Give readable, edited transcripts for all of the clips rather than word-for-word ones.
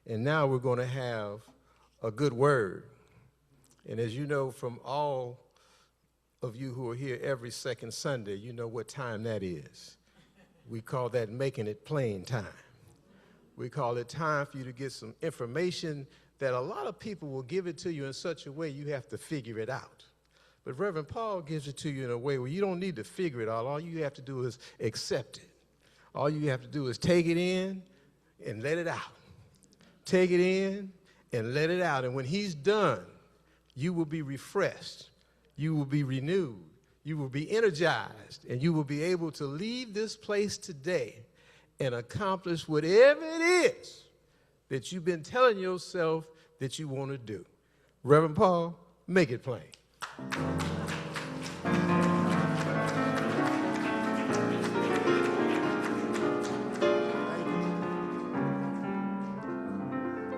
And now we're going to have a good word. And as you know from all of you who are here every second Sunday, you know what time that is. We call that making it plain time. We call it time for you to get some information that a lot of people will give it to you in such a way you have to figure it out. But Reverend Paul gives it to you in a way where you don't need to figure it out. All you have to do is accept it. All you have to do is take it in and let it out. Take it in and let it out. And when he's done, you will be refreshed. You will be renewed. You will be energized. And you will be able to leave this place today and accomplish whatever it is that you've been telling yourself that you want to do. Reverend Paul, make it plain.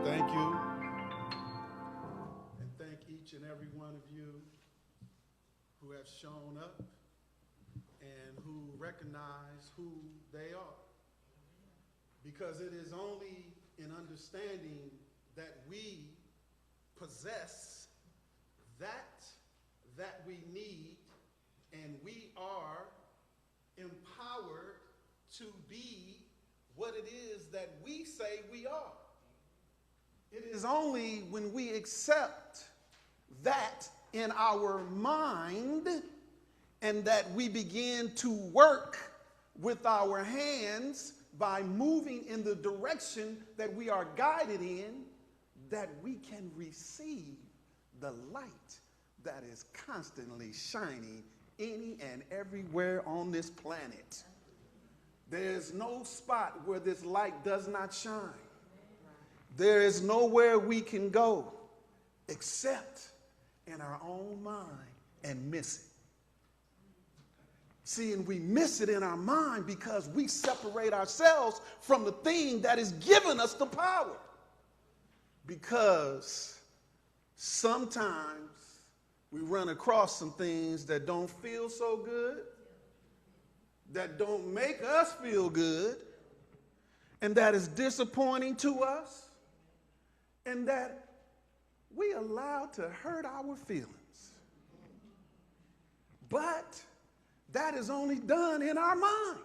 Thank you. And thank each and every one of you who have shown up and who recognize who they are. Because it is only in understanding that we possess that we need, and we are empowered to be what it is that we say we are. It is only when we accept that in our mind and that we begin to work with our hands by moving in the direction that we are guided in, that we can receive the light that is constantly shining any and everywhere on this planet. There's no spot where this light does not shine. There is nowhere we can go except in our own mind and miss it. See, and we miss it in our mind because we separate ourselves from the thing that is giving us the power. Because sometimes we run across some things that don't feel so good, that don't make us feel good, and that is disappointing to us, and that we allow to hurt our feelings. But that is only done in our mind.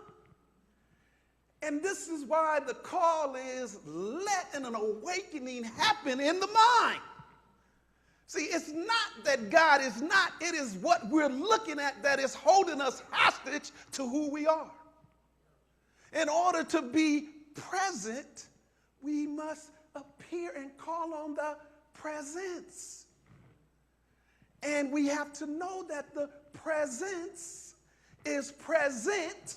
And this is why the call is let an awakening happen in the mind. See, it's not that God is not, it is what we're looking at that is holding us hostage to who we are. In order to be present, we must appear and call on the presence. And we have to know that the presence is present,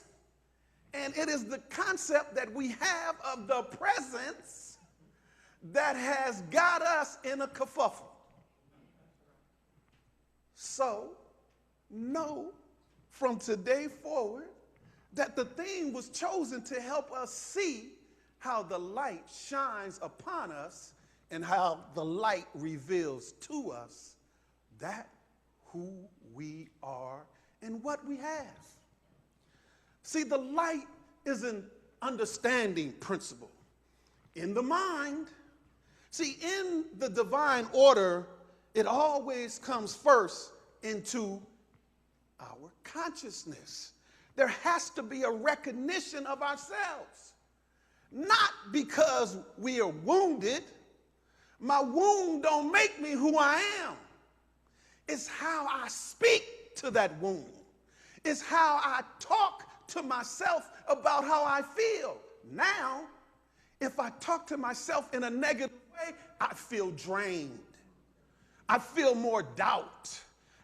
and it is the concept that we have of the presence that has got us in a kerfuffle. So, know from today forward that the theme was chosen to help us see how the light shines upon us and how the light reveals to us that who we are and what we have. See, the light is an understanding principle in the mind. See, in the divine order, it always comes first into our consciousness. There has to be a recognition of ourselves. Not because we are wounded. My wound don't make me who I am. It's how I speak to that wound. It's how I talk to myself about how I feel. Now, if I talk to myself in a negative way, I feel drained. I feel more doubt.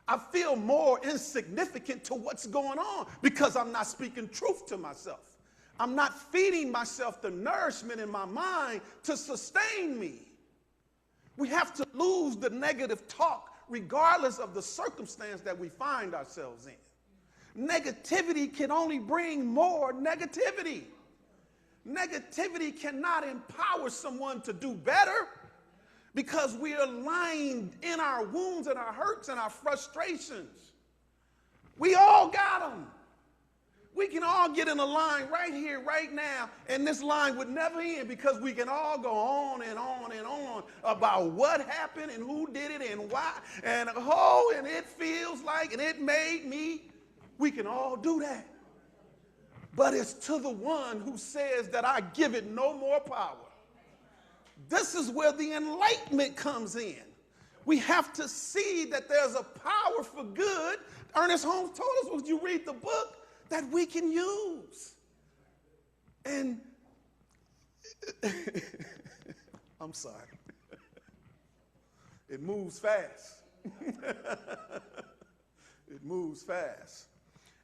I feel more insignificant to what's going on because I'm not speaking truth to myself. I'm not feeding myself the nourishment in my mind to sustain me. We have to lose the negative talk regardless of the circumstance that we find ourselves in. Negativity can only bring more negativity. Negativity cannot empower someone to do better because we are lying in our wounds and our hurts and our frustrations. We all got them. We can all get in a line right here, right now, and this line would never end because we can all go on and on and on about what happened and who did it and why, and oh, and it feels like, and it made me. We can all do that. But it's to the one who says that I give it no more power. This is where the enlightenment comes in. We have to see that there's a power for good. Ernest Holmes told us when you read the book that we can use. And I'm sorry. It moves fast. It moves fast.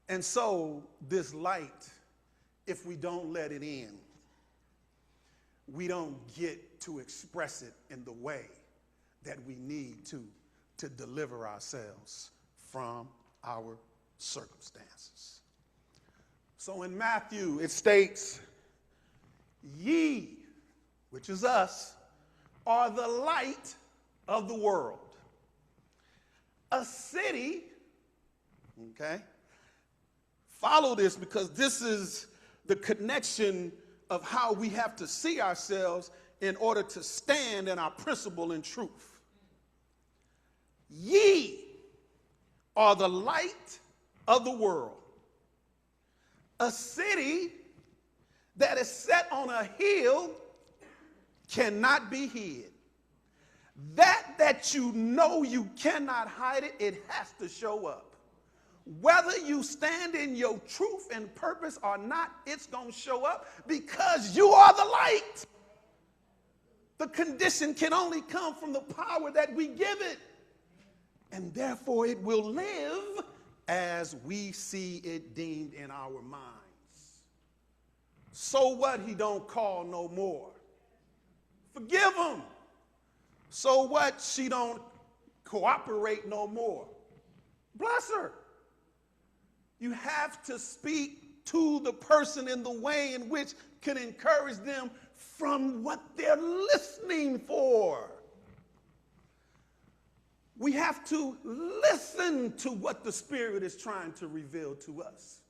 And so this light, if we don't let it in, we don't get to express it in the way that we need to deliver ourselves from our circumstances. So in Matthew, it states, ye, which is us, are the light of the world. A city, okay? Follow this because this is the connection of how we have to see ourselves in order to stand in our principle and truth. Ye are the light of the world. A city that is set on a hill cannot be hid. That you know you cannot hide it, it has to show up. Whether you stand in your truth and purpose or not, it's going to show up because you are the light. The condition can only come from the power that we give it. And therefore it will live as we see it deemed in our minds. So what? He don't call no more. Forgive him. So what? She don't cooperate no more. Bless her. You have to speak to the person in the way in which can encourage them from what they're listening for. We have to listen to what the Spirit is trying to reveal to us,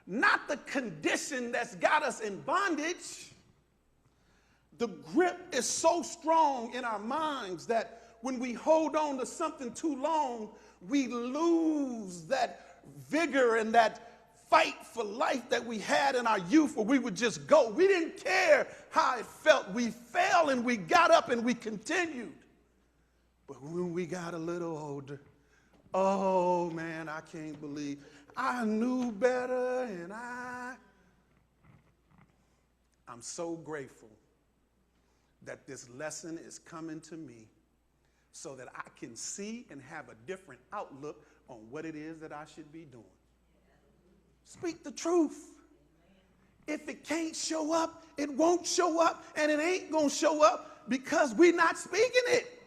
not the condition that's got us in bondage. The grip is so strong in our minds that when we hold on to something too long, we lose that vigor and that fight for life that we had in our youth where we would just go. We didn't care how it felt. We fell and we got up and we continued. But when we got a little older, oh man, I can't believe I knew better and I'm so grateful that this lesson is coming to me so that I can see and have a different outlook on what it is that I should be doing. Speak the truth. If it can't show up, it won't show up, and it ain't going to show up because we're not speaking it.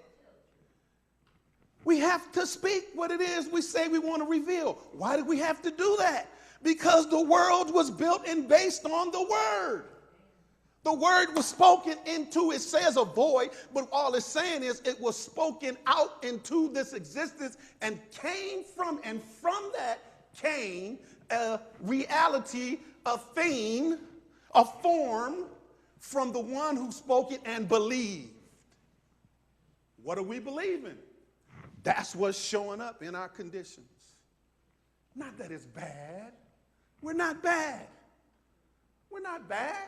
We have to speak what it is we say we want to reveal. Why do we have to do that? Because the world was built and based on the word. The word was spoken into, it says a void, but all it's saying is it was spoken out into this existence and came from, and from that came a reality, a thing, a form from the one who spoke it and believed. What are we believing? That's what's showing up in our conditions. Not that it's bad. We're not bad. We're not bad.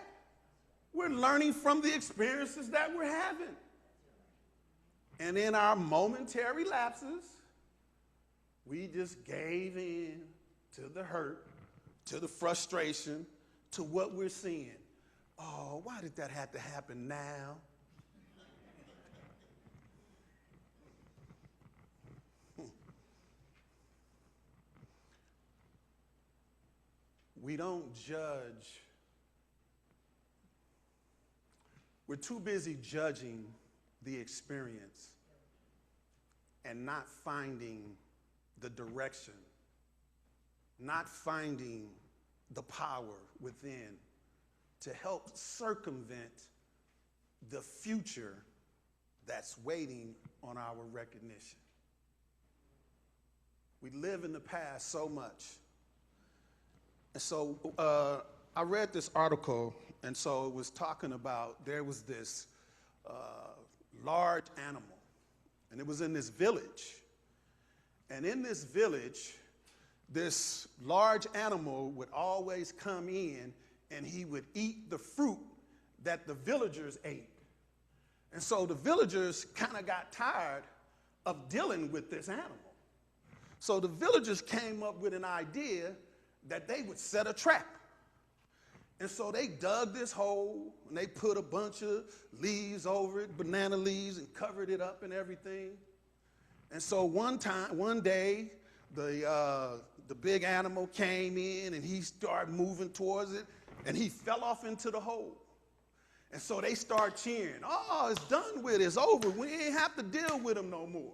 We're learning from the experiences that we're having. And in our momentary lapses, we just gave in to the hurt, to the frustration, to what we're seeing. Oh, why did that have to happen now? We don't judge. We're too busy judging the experience and not finding the direction, not finding the power within to help circumvent the future that's waiting on our recognition. We live in the past so much. And so I read this article, and so it was talking about there was this large animal, and it was in this village. And in this village, this large animal would always come in, and he would eat the fruit that the villagers ate. And so the villagers kind of got tired of dealing with this animal. So the villagers came up with an idea that they would set a trap. And so they dug this hole, and they put a bunch of leaves over it, banana leaves, and covered it up and everything. And so one day, the big animal came in, and he started moving towards it, and he fell off into the hole. And so they start cheering, "Oh, it's done with, it's over. We ain't have to deal with him no more."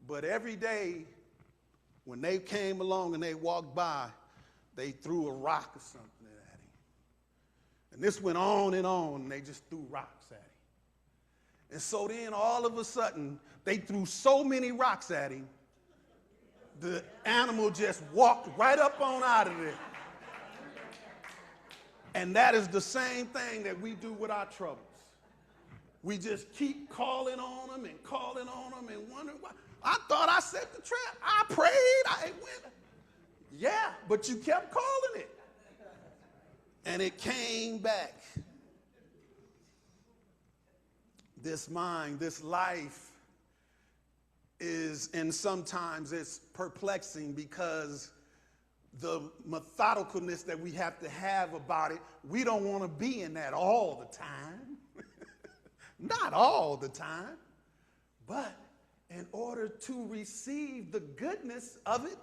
But every day, when they came along and they walked by, they threw a rock or something at him. And this went on, and they just threw rocks at him. And so then all of a sudden, they threw so many rocks at him, the animal just walked right up on out of there. And that is the same thing that we do with our troubles. We just keep calling on them and calling on them and wondering why. I thought I set the trap. I prayed. I went. Yeah, but you kept calling it. And it came back. This mind, this life is, and sometimes it's perplexing because the methodicalness that we have to have about it, we don't want to be in that all the time. Not all the time. But in order to receive the goodness of it,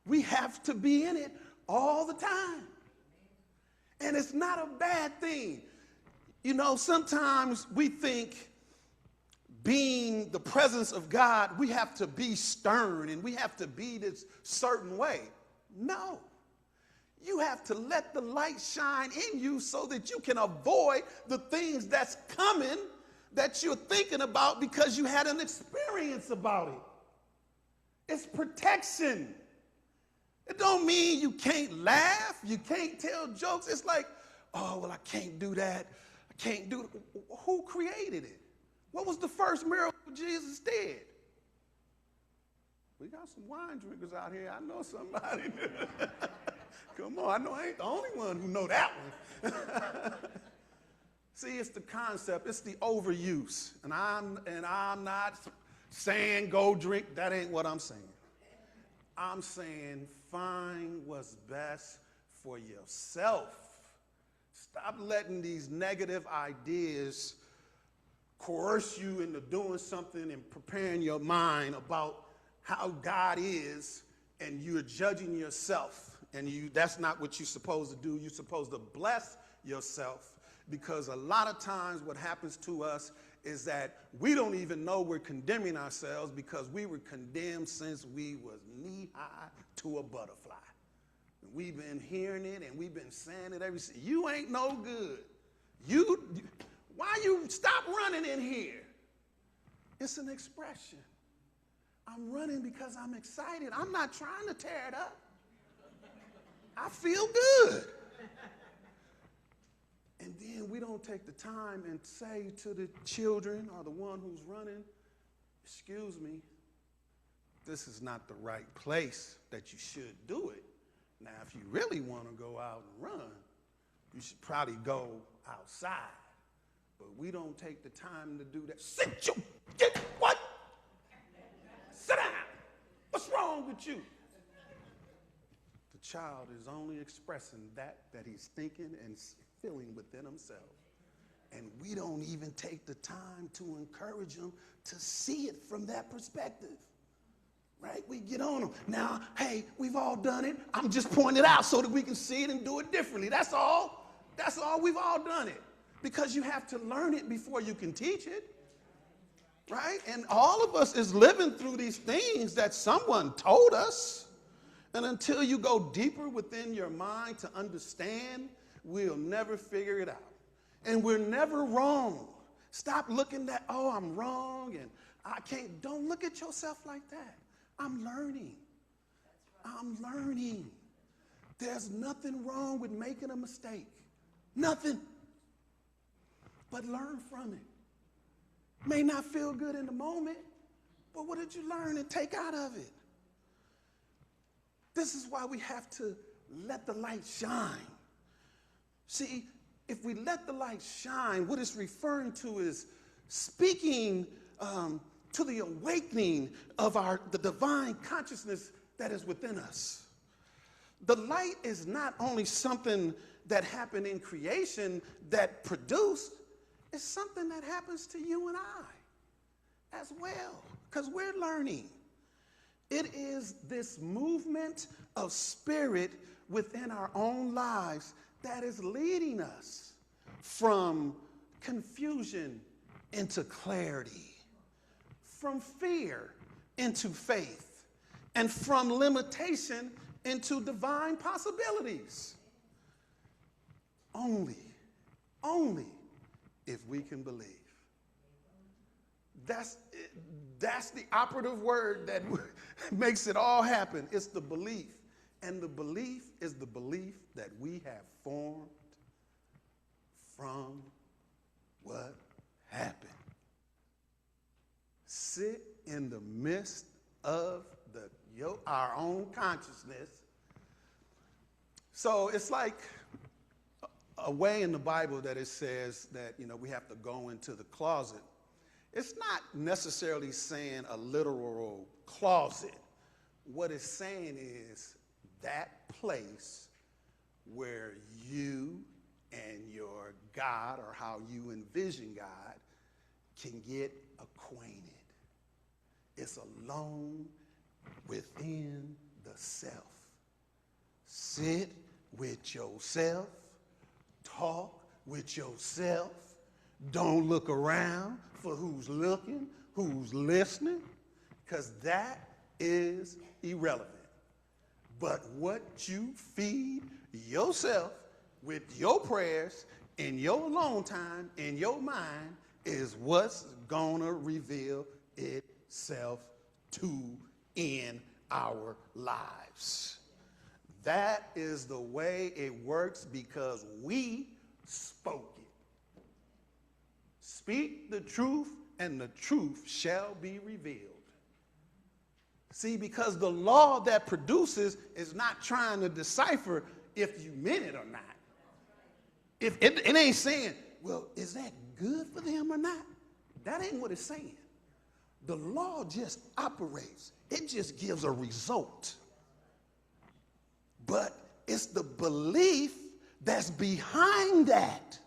we have to be in it all the time. And it's not a bad thing. You know, sometimes we think being the presence of God, we have to be stern and we have to be this certain way. No. You have to let the light shine in you so that you can avoid the things that's coming that you're thinking about because you had an experience about it. It's protection. It don't mean you can't laugh, you can't tell jokes. It's like, oh, well, I can't do that. I can't do it. Who created it? What was the first miracle Jesus did? We got some wine drinkers out here. I know somebody. Come on, I know I ain't the only one who know that one. See, it's the concept. It's the overuse. And I'm not saying go drink. That ain't what I'm saying. I'm saying find what's best for yourself. Stop letting these negative ideas coerce you into doing something and preparing your mind about how God is, and you're judging yourself. And that's not what you're supposed to do. You're supposed to bless yourself, because a lot of times what happens to us is that we don't even know we're condemning ourselves because we were condemned since we was knee-high to a butterfly. We've been hearing it and we've been saying it every day. You ain't no good. Why you stop running in here? It's an expression. I'm running because I'm excited. I'm not trying to tear it up. I feel good. And then we don't take the time and say to the children or the one who's running, excuse me, this is not the right place that you should do it. Now, if you really want to go out and run, you should probably go outside. But we don't take the time to do that. Sit you, get what? Sit down. What's wrong with you? The child is only expressing that he's thinking and feeling within himself. And we don't even take the time to encourage them to see it from that perspective. Right? We get on them. Now, hey, we've all done it. I'm just pointing it out so that we can see it and do it differently. That's all. That's all. We've all done it. Because you have to learn it before you can teach it. Right? And all of us is living through these things that someone told us. And until you go deeper within your mind to understand, we'll never figure it out. And we're never wrong. Stop looking at, oh, I'm wrong and I can't. Don't look at yourself like that. I'm learning. I'm learning. There's nothing wrong with making a mistake. Nothing. But learn from it. May not feel good in the moment, but what did you learn and take out of it? This is why we have to let the light shine. See, if we let the light shine, what it's referring to is speaking to the awakening of the divine consciousness that is within us. The light is not only something that happened in creation that produced, it's something that happens to you and I as well, because we're learning. It is this movement of spirit within our own lives that is leading us from confusion into clarity, from fear into faith, and from limitation into divine possibilities. Only if we can believe. That's the operative word that makes it all happen. It's the belief. And the belief is the belief that we have formed from what happened. Sit in the midst of our own consciousness. So it's like a way in the Bible that it says that, we have to go into the closet. It's not necessarily saying a literal closet. What it's saying is that place where you and your God, or how you envision God, can get acquainted. It's alone within the self. Sit with yourself. Talk with yourself. Don't look around for who's looking, who's listening, because that is irrelevant. But what you feed yourself with your prayers in your alone time, in your mind, is what's gonna reveal itself to in our lives. That is the way it works because we spoke it. Speak the truth, and the truth shall be revealed. See, because the law that produces is not trying to decipher if you meant it or not. If it ain't saying, well, is that good for them or not? That ain't what it's saying. The law just operates. It just gives a result. But it's the belief that's behind that.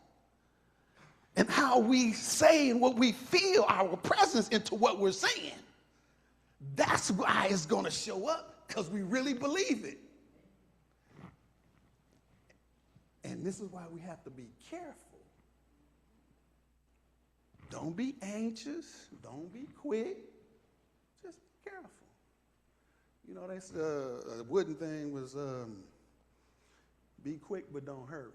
And how we say and what we feel, our presence into what we're saying. That's why it's going to show up, because we really believe it. And this is why we have to be careful. Don't be anxious. Don't be quick. Just be careful. That's a wooden thing was be quick but don't hurry.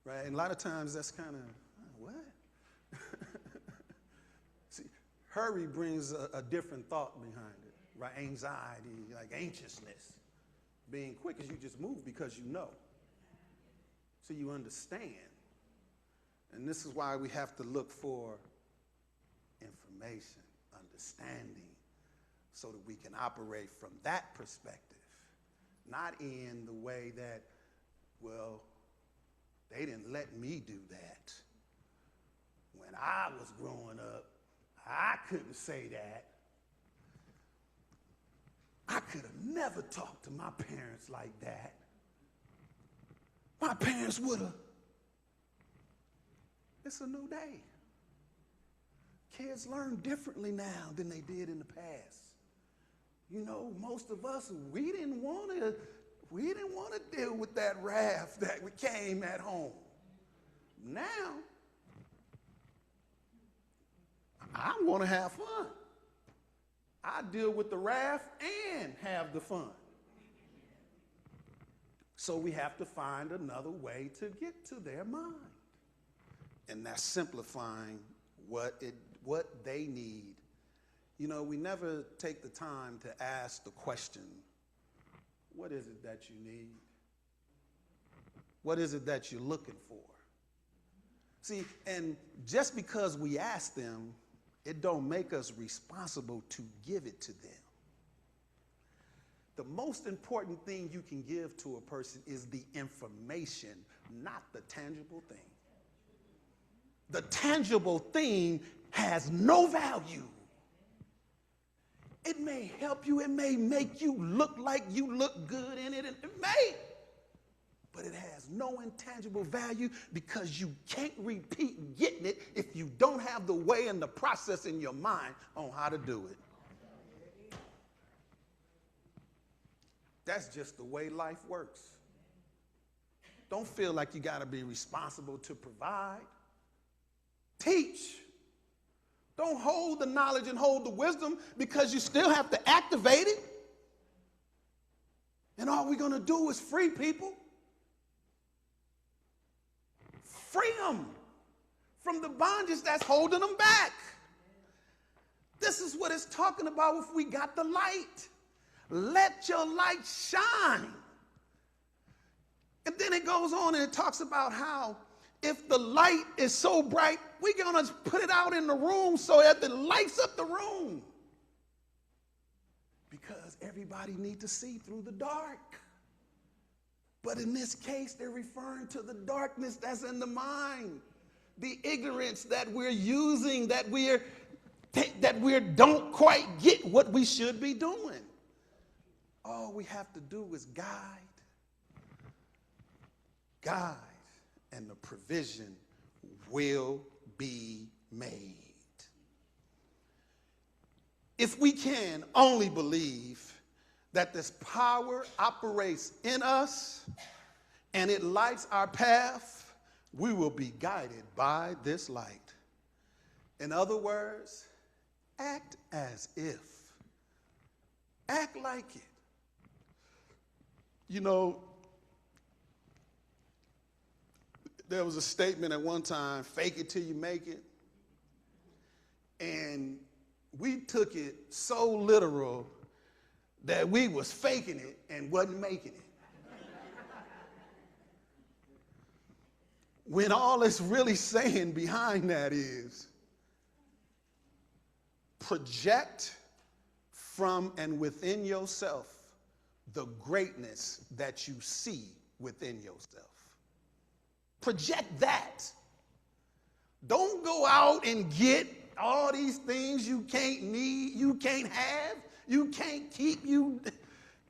Right? And a lot of times that's kind of, what? See, hurry brings a different thought behind it, right? Anxiety, like anxiousness. Being quick is you just move because you know. So you understand. And this is why we have to look for information, understanding, so that we can operate from that perspective. Not in the way that, well, they didn't let me do that. When I was growing up, I couldn't say that. I could have never talked to my parents like that. My parents would have. It's a new day. Kids learn differently now than they did in the past. Most of us, we didn't want to deal with that wrath that came at home. Now, I want to have fun. I deal with the wrath and have the fun. So we have to find another way to get to their mind. And that's simplifying what they need. We never take the time to ask the question, What is it that you need? What is it that you're looking for? See, and just because we ask them, it don't make us responsible to give it to them. The most important thing you can give to a person is the information, not the tangible thing. The tangible thing has no value. It may help you, it may make you look like you look good in it, and it may, but it has no intangible value because you can't repeat getting it if you don't have the way and the process in your mind on how to do it. That's just the way life works. Don't feel like you got to be responsible to provide. Teach. Don't hold the knowledge and hold the wisdom because you still have to activate it. And all we're going to do is free people. Free them from the bondage that's holding them back. This is what it's talking about if we got the light. Let your light shine. And then it goes on and it talks about how if the light is so bright, we're going to put it out in the room so that it lights up the room. Because everybody needs to see through the dark. But in this case, they're referring to the darkness that's in the mind, the ignorance that we're using, that we don't quite get what we should be doing. All we have to do is guide, and the provision will be made. If we can only believe that this power operates in us and it lights our path, we will be guided by this light. In other words, act as if. Act like it. You know, there was a statement at one time, fake it till you make it. And we took it so literal that we was faking it and wasn't making it. When all it's really saying behind that is project from and within yourself the greatness that you see within yourself. Project that. Don't go out and get all these things you can't need, you can't have, you can't keep.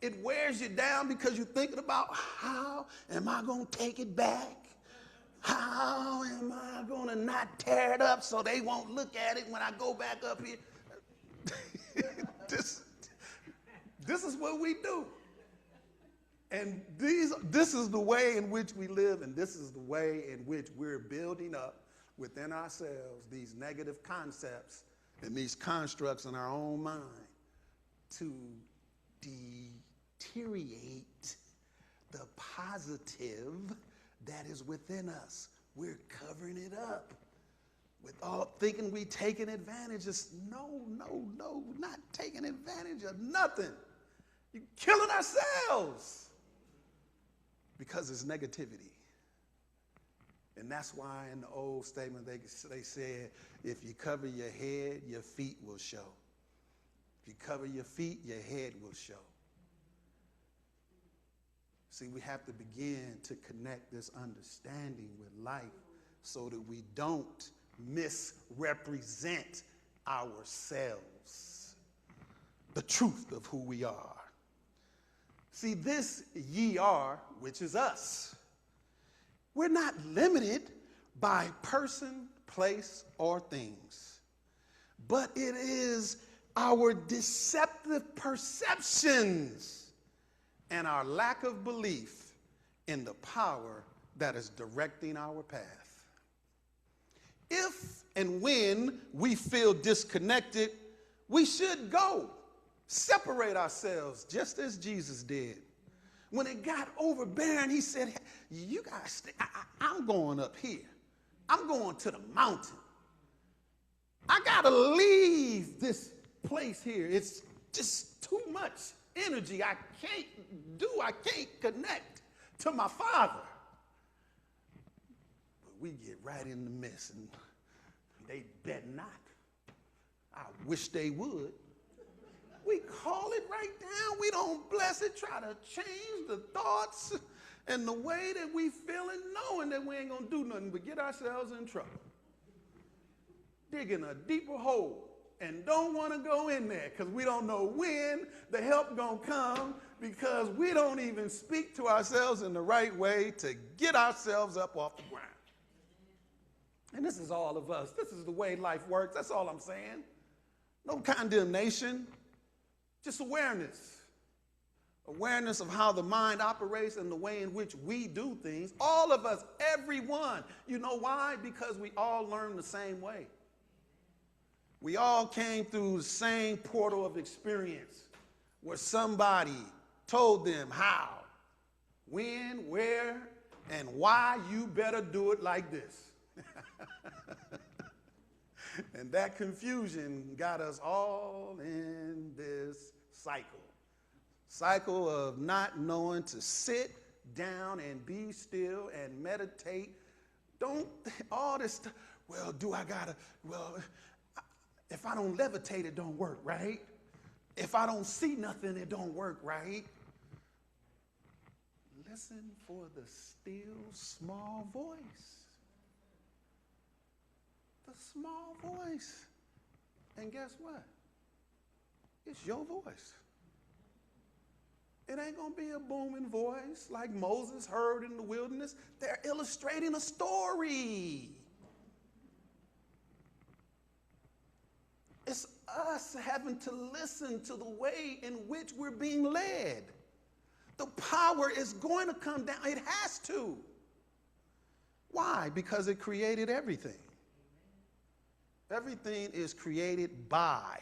It wears you down because you're thinking about how am I going to take it back? How am I going to not tear it up so they won't look at it when I go back up here? This is what we do. And this is the way in which we live, and this is the way in which we're building up within ourselves these negative concepts and these constructs in our own mind to deteriorate the positive that is within us. We're covering it up with all thinking we taking advantage of. No, we're not taking advantage of nothing. You're killing ourselves. Because it's negativity. And that's why in the old statement they said, if you cover your head, your feet will show. If you cover your feet, your head will show. See, we have to begin to connect this understanding with life so that we don't misrepresent ourselves, the truth of who we are. See, this ye are, which is us. We're not limited by person, place, or things, but it is our deceptive perceptions and our lack of belief in the power that is directing our path. If and when we feel disconnected, we should go. Separate ourselves just as Jesus did. When it got overbearing, he said, you guys stay. I'm going up here. I'm going to the mountain. I got to leave this place here. It's just too much energy I can't connect to my Father. But we get right in the mess, and they bet not. I wish they would. We call it right down. We don't bless it, try to change the thoughts and the way that we feeling, knowing that we ain't going to do nothing but get ourselves in trouble. Digging a deeper hole and don't want to go in there because we don't know when the help going to come, because we don't even speak to ourselves in the right way to get ourselves up off the ground. And this is all of us. This is the way life works. That's all I'm saying. No condemnation, just awareness. Awareness of how the mind operates and the way in which we do things. All of us, everyone. You know why? Because we all learn the same way. We all came through the same portal of experience where somebody told them how, when, where, and why you better do it like this. And that confusion got us all in this cycle of not knowing to sit down and be still and meditate. Don't, all this stuff, well, if I don't levitate, it don't work, right? If I don't see nothing, it don't work, right? Listen for the still small voice. The small voice. And guess what? It's your voice. It ain't going to be a booming voice like Moses heard in the wilderness. They're illustrating a story. It's us having to listen to the way in which we're being led. The power is going to come down. It has to. Why? Because it created everything. Everything is created by.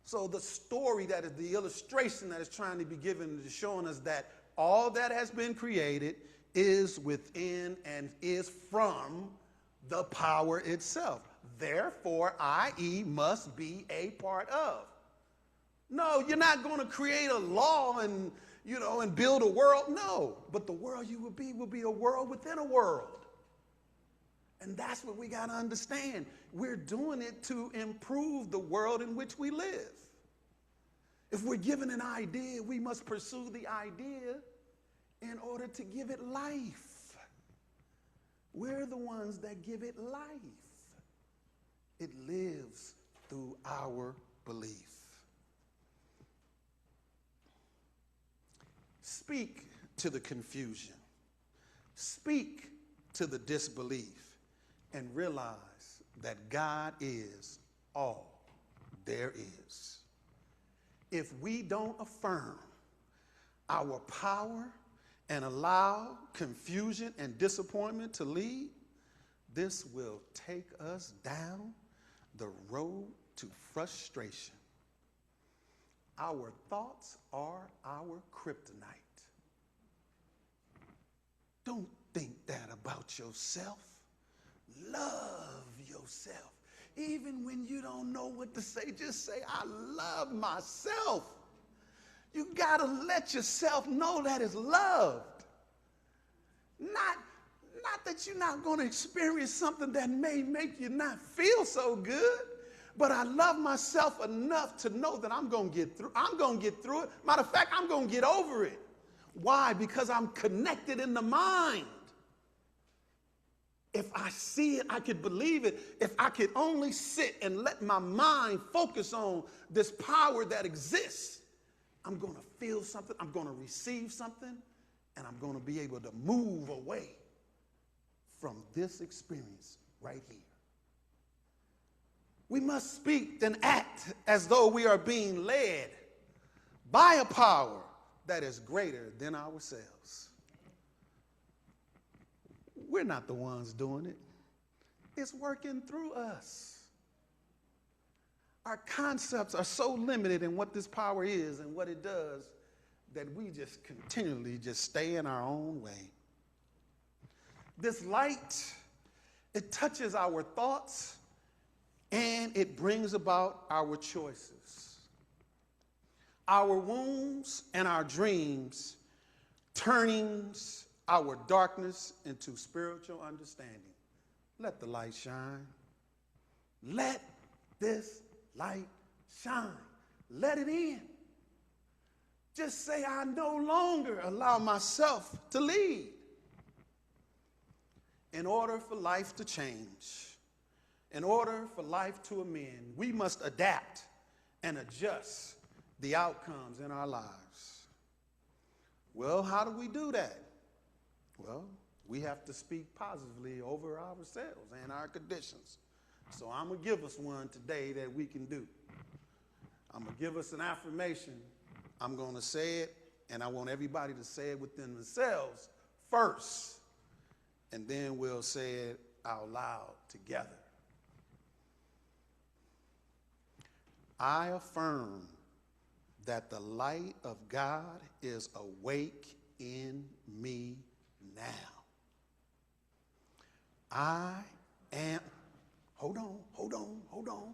So the story, that is the illustration that is trying to be given, is showing us that all that has been created is within and is from the power itself. Therefore, I.e. must be a part of. No, you're not going to create a law and build a world. No, but the world you will be a world within a world. And that's what we got to understand. We're doing it to improve the world in which we live. If we're given an idea, we must pursue the idea in order to give it life. We're the ones that give it life. It lives through our belief. Speak to the confusion. Speak to the disbelief. And realize that God is all there is. If we don't affirm our power and allow confusion and disappointment to lead, this will take us down the road to frustration. Our thoughts are our kryptonite. Don't think that about yourself. Love yourself. Even when you don't know what to say, just say, I love myself. You got to let yourself know that it's loved. Not that you're not going to experience something that may make you not feel so good, but I love myself enough to know that I'm going to get through. I'm going to get through it. Matter of fact, I'm going to get over it. Why? Because I'm connected in the mind. If I see it, I could believe it. If I could only sit and let my mind focus on this power that exists, I'm going to feel something, I'm going to receive something, and I'm going to be able to move away from this experience right here. We must speak and act as though we are being led by a power that is greater than ourselves. We're not the ones doing it. It's working through us. Our concepts are so limited in what this power is and what it does that we just continually just stay in our own way. This light, it touches our thoughts and it brings about our choices. our wounds and our dreams, turning our darkness into spiritual understanding. Let the light shine. Let this light shine. Let it in. Just say, I no longer allow myself to lead. In order for life to change, in order for life to amend, we must adapt and adjust the outcomes in our lives. Well, how do we do that? Well, we have to speak positively over ourselves and our conditions. So I'm going to give us one today that we can do. I'm going to give us an affirmation. I'm going to say it, and I want everybody to say it within themselves first, and then we'll say it out loud together. I affirm that the light of God is awake in me now. I am, hold on.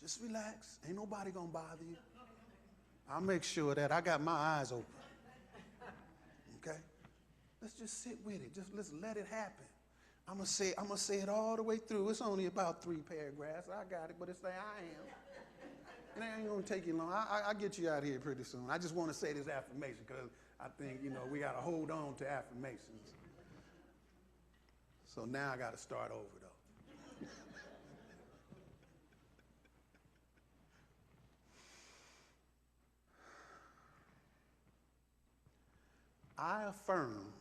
Just relax. Ain't nobody gonna bother you. I'll make sure that I got my eyes open. Okay? Let's just sit with it. Let's let it happen. I'm gonna say it all the way through. It's only about 3 paragraphs. I got it, but it's like I am. And it ain't gonna take you long. I'll get you out here pretty soon. I just want to say this affirmation because I think, we got to hold on to affirmations. So now I got to start over, though. I affirm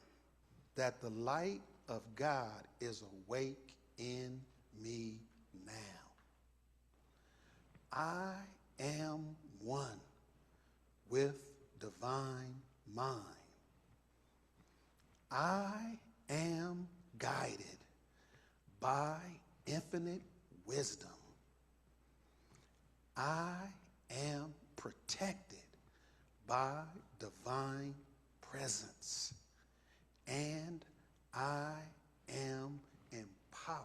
that the light of God is awake in me now. I am one with divine mind. I am guided by infinite wisdom. I am protected by divine presence. And I am empowered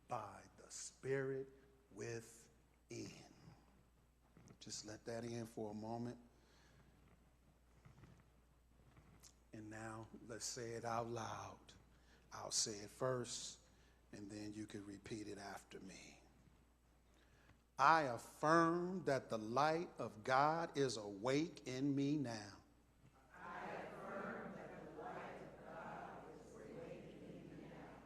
by the Spirit within. Just let that in for a moment. And now let's say it out loud. I'll say it first, and then you can repeat it after me. I affirm that the light of God is awake in me now. I affirm that the light of God is awake in me now.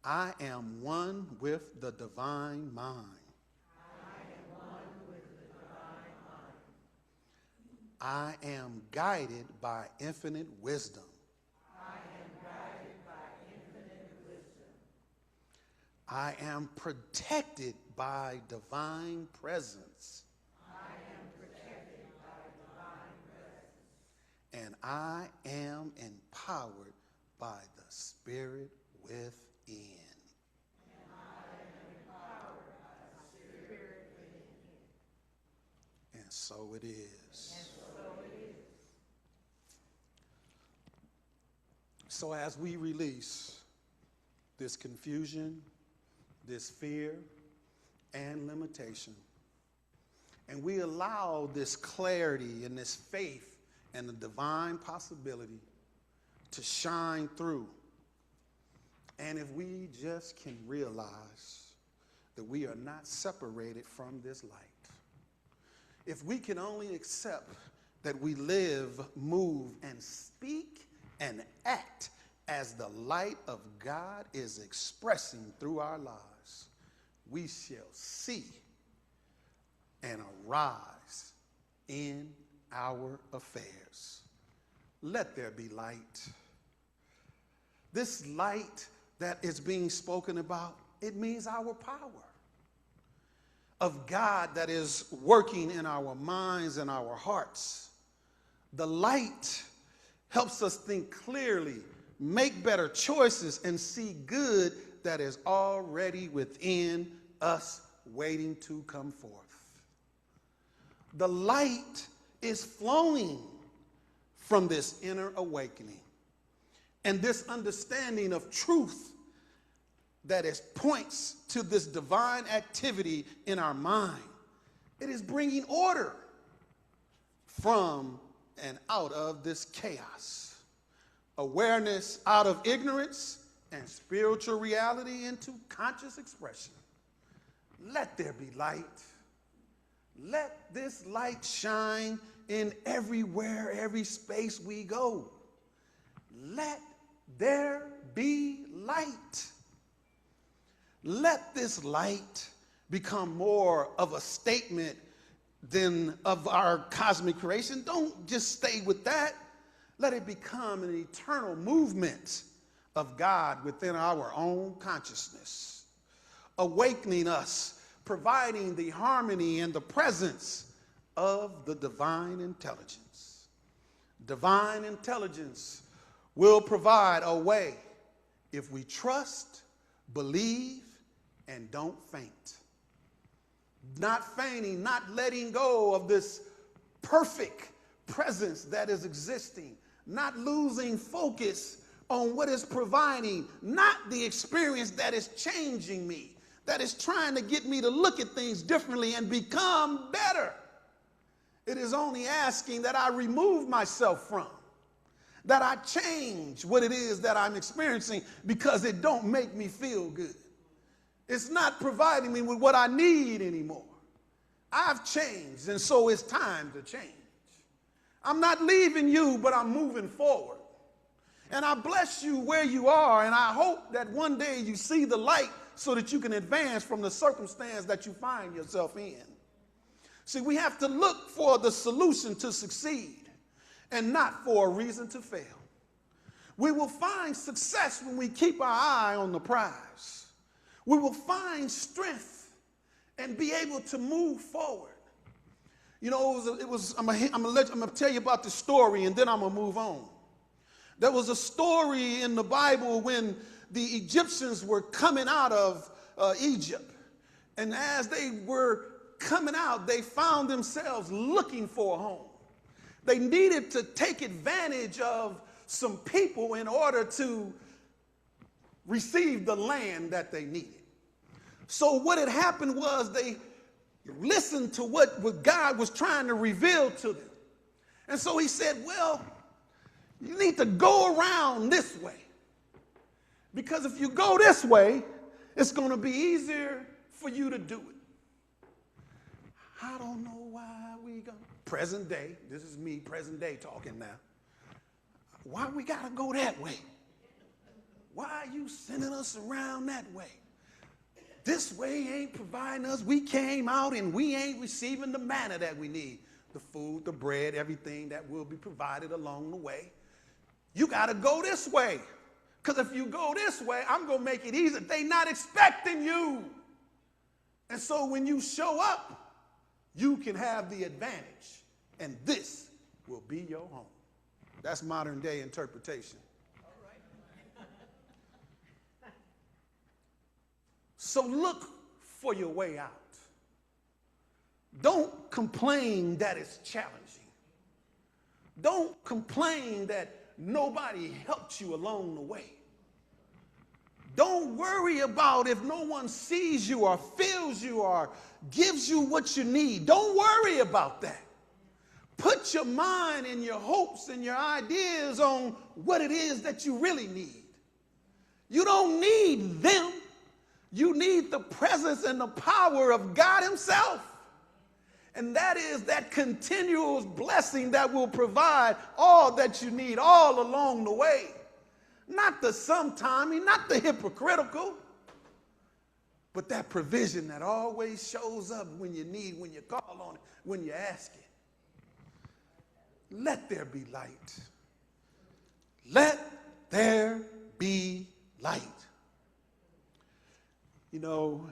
I am one with the divine mind. I am guided by infinite wisdom. I am guided by infinite wisdom. I am protected by divine presence. I am protected by divine presence. And I am empowered by the Spirit within. And I am empowered by the Spirit within. And so it is. So as we release this confusion, this fear, and limitation, and we allow this clarity and this faith and the divine possibility to shine through, and if we just can realize that we are not separated from this light, if we can only accept that we live, move, and speak and act as the light of God is expressing through our lives, we shall see and arise in our affairs. Let there be light. This light that is being spoken about, it means our power of God that is working in our minds and our hearts. The light helps us think clearly, make better choices, and see good that is already within us waiting to come forth. The light is flowing from this inner awakening and this understanding of truth that points to this divine activity in our mind It is bringing order from and out of this chaos. Awareness out of ignorance and spiritual reality into conscious expression. Let there be light. Let this light shine in everywhere, every space we go. Let there be light. Let this light become more of a statement than of our cosmic creation. Don't just stay with that. Let it become an eternal movement of God within our own consciousness, awakening us, providing the harmony and the presence of the divine intelligence. Divine intelligence will provide a way if we trust, believe, and don't faint. Not fainting, not letting go of this perfect presence that is existing, not losing focus on what is providing, not the experience that is changing me, that is trying to get me to look at things differently and become better. It is only asking that I remove myself from, that I change what it is that I'm experiencing because it don't make me feel good. It's not providing me with what I need anymore. I've changed, and so it's time to change. I'm not leaving you, but I'm moving forward. And I bless you where you are, and I hope that one day you see the light so that you can advance from the circumstance that you find yourself in. See, we have to look for the solution to succeed and not for a reason to fail. We will find success when we keep our eye on the prize. We will find strength and be able to move forward. You know, I'm gonna tell you about the story and then I'm gonna move on. There was a story in the Bible when the Egyptians were coming out of Egypt. And as they were coming out, they found themselves looking for a home. They needed to take advantage of some people in order to receive the land that they needed. So what had happened was they listened to what God was trying to reveal to them. And so he said, well, you need to go around this way. Because if you go this way, it's going to be easier for you to do it. I don't know why we going to. Present day, this is me, present day talking now. Why we got to go that way? Why are you sending us around that way? This way ain't providing us. We came out and we ain't receiving the manna that we need. The food, the bread, everything that will be provided along the way. You got to go this way. Because if you go this way, I'm going to make it easy. They not expecting you. And so when you show up, you can have the advantage. And this will be your home. That's modern day interpretation. So look for your way out. Don't complain that it's challenging. Don't complain that nobody helped you along the way. Don't worry about if no one sees you or feels you or gives you what you need. Don't worry about that. Put your mind and your hopes and your ideas on what it is that you really need. You don't need them. You need the presence and the power of God himself. And that is that continuous blessing that will provide all that you need all along the way. Not the sometimey, not the hypocritical, but that provision that always shows up when you need, when you call on it, when you ask it. Let there be light. Let there be light. You know,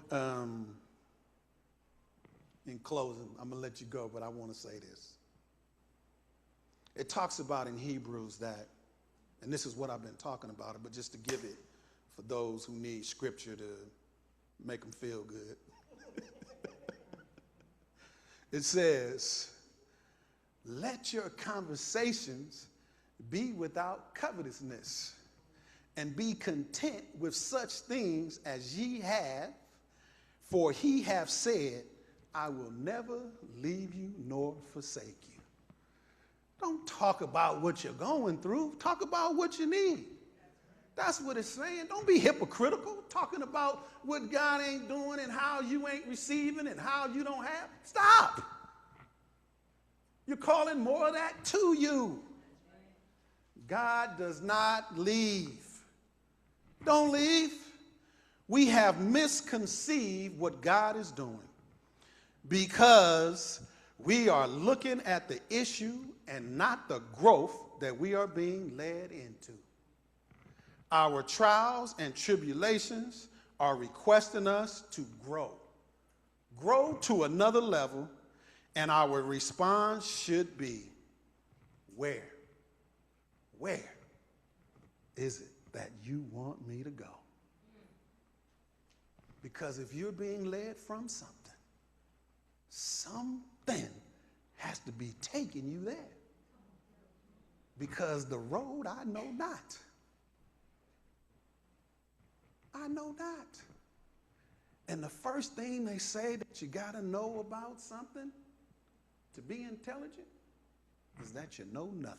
in closing, I'm going to let you go, but I want to say this. It talks about in Hebrews that, and this is what I've been talking about, but just to give it for those who need scripture to make them feel good. It says, let your conversations be without covetousness, and be content with such things as ye have, for he hath said, I will never leave you nor forsake you. Don't talk about what you're going through. Talk about what you need. That's what it's saying. Don't be hypocritical, talking about what God ain't doing and how you ain't receiving and how you don't have. Stop. You're calling more of that to you. God does not leave. Don't leave. We have misconceived what God is doing because we are looking at the issue and not the growth that we are being led into. Our trials and tribulations are requesting us to grow to another level, and our response should be, where is it that you want me to go? Because if you're being led from something, something has to be taking you there. Because the road I know not. I know not. And the first thing they say that you got to know about something to be intelligent is that you know nothing.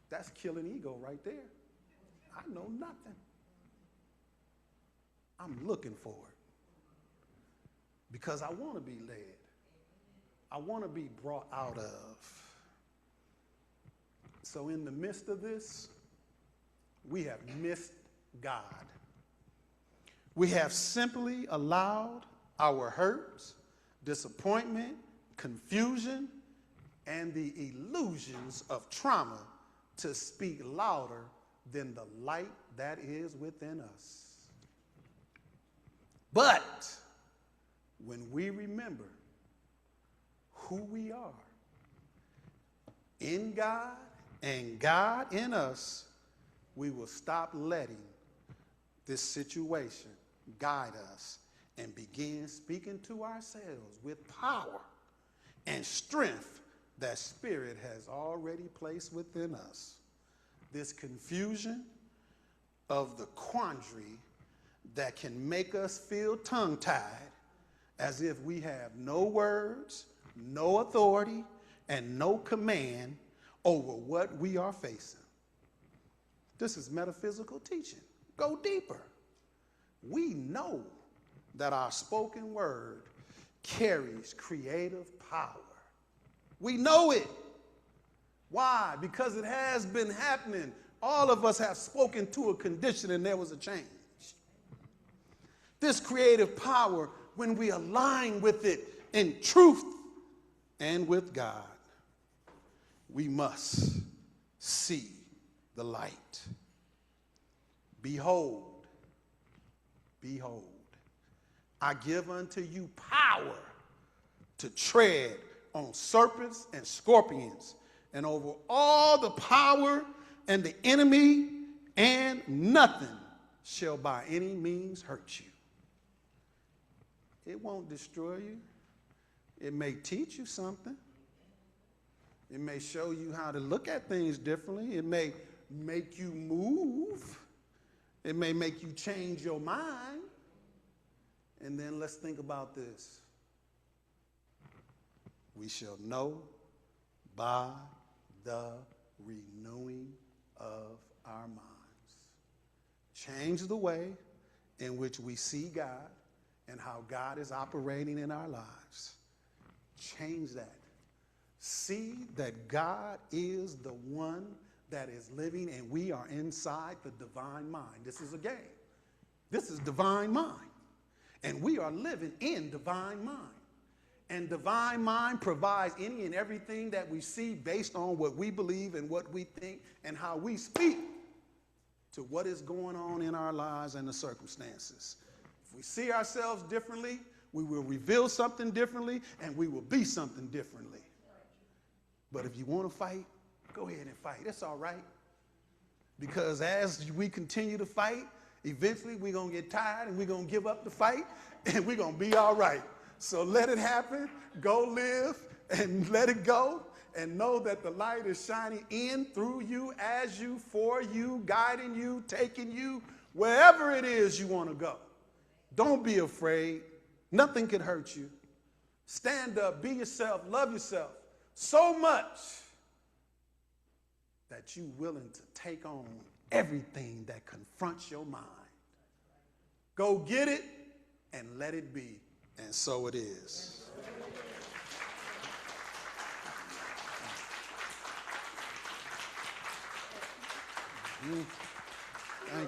That's killing ego right there. I know nothing. I'm looking for it because I want to be led. I want to be brought out of. So in the midst of this, we have missed God. We have simply allowed our hurts, disappointment, confusion, and the illusions of trauma to speak louder than the light that is within us. But when we remember who we are in God and God in us, we will stop letting this situation guide us and begin speaking to ourselves with power and strength that Spirit has already placed within us. This confusion of the quandary that can make us feel tongue-tied as if we have no words, no authority, and no command over what we are facing. This is metaphysical teaching. Go deeper. We know that our spoken word carries creative power. We know it. Why? Because it has been happening. All of us have spoken to a condition and there was a change. This creative power, when we align with it in truth and with God, we must see the light. Behold, I give unto you power to tread on serpents and scorpions and over all the power and the enemy, and nothing shall by any means hurt you. It won't destroy you. It may teach you something. It may show you how to look at things differently. It may make you move. It may make you change your mind. And then let's think about this. We shall know by the renewing of our minds. Change the way in which we see God and how God is operating in our lives. Change that. See that God is the one that is living and we are inside the divine mind. This is a game. This is divine mind. And we are living in divine mind. And divine mind provides any and everything that we see based on what we believe and what we think and how we speak to what is going on in our lives and the circumstances. If we see ourselves differently, we will reveal something differently and we will be something differently. But if you want to fight, go ahead and fight. It's all right. Because as we continue to fight, eventually we're going to get tired and we're going to give up the fight and we're going to be all right. So let it happen. Go live and let it go. And know that the light is shining in, through you, as you, for you, guiding you, taking you, wherever it is you want to go. Don't be afraid. Nothing can hurt you. Stand up, be yourself, love yourself so much that you're willing to take on everything that confronts your mind. Go get it and let it be. And so it is. Thank you.